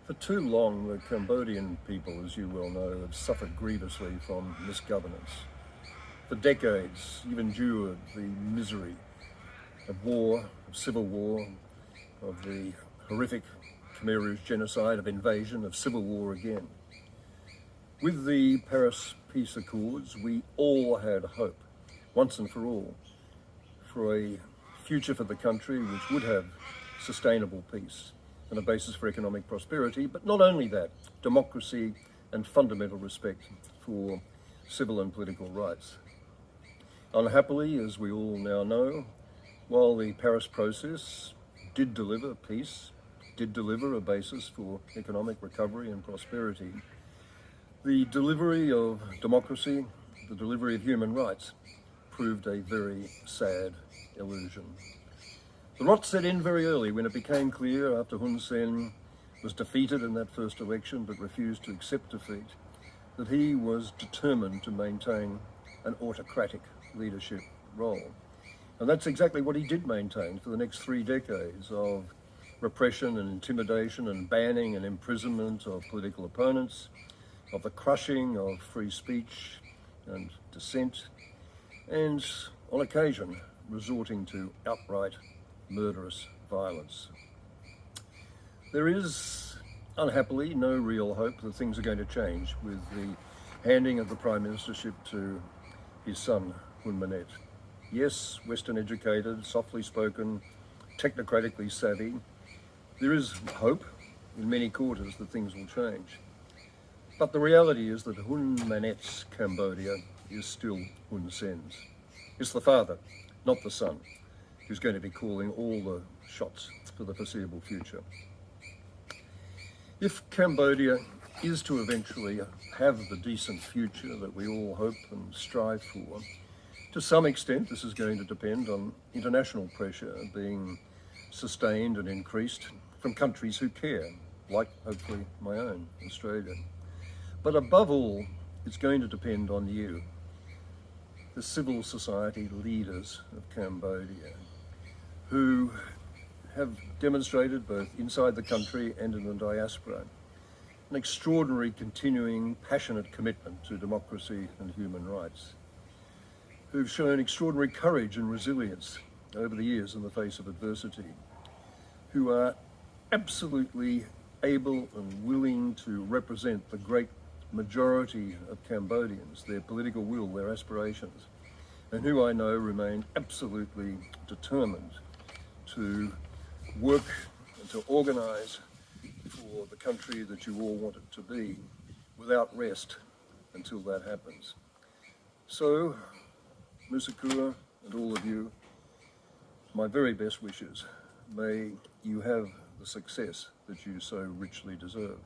For too long, the Cambodian people, as you well know, have suffered grievously from misgovernance. For decades, you've endured the misery of war, of civil war, of the horrific Khmer Rouge genocide, of invasion, of civil war again. With the Paris Peace Accords, we all had hope, once and for all, for a future for the country which would have sustainable peace and a basis for economic prosperity, but not only that, democracy and fundamental respect for civil and political rights. Unhappily, as we all now know, while the Paris process did deliver peace, did deliver a basis for economic recovery and prosperity, the delivery of democracy, the delivery of human rights, proved a very sad illusion. The rot set in very early when it became clear, after Hun Sen was defeated in that first election but refused to accept defeat, that he was determined to maintain an autocratic leadership role. And that's exactly what he did maintain for the next 3 decades of repression and intimidation and banning and imprisonment of political opponents, of the crushing of free speech and dissent, and on occasion resorting to outright murderous violence. There is, unhappily, no real hope that things are going to change with the handing of the Prime Ministership to his son, Hun Manet. Yes, Western educated, softly spoken, technocratically savvy, there is hope in many quarters that things will change. But the reality is that Hun Manet's Cambodia is still Hun Sen's. It's the father, not the son, who's going to be calling all the shots for the foreseeable future. If Cambodia is to eventually have the decent future that we all hope and strive for, to some extent this is going to depend on international pressure being sustained and increased from countries who care, like hopefully my own, Australia. But above all, it's going to depend on you, the civil society leaders of Cambodia, who have demonstrated both inside the country and in the diaspora an extraordinary, continuing, passionate commitment to democracy and human rights, who've shown extraordinary courage and resilience over the years in the face of adversity, who are absolutely able and willing to represent the great majority of Cambodians, their political will, their aspirations, and who I know remain absolutely determined to work and to organise for the country that you all want it to be without rest until that happens. So, Musakua and all of you, my very best wishes. May you have the success that you so richly deserve.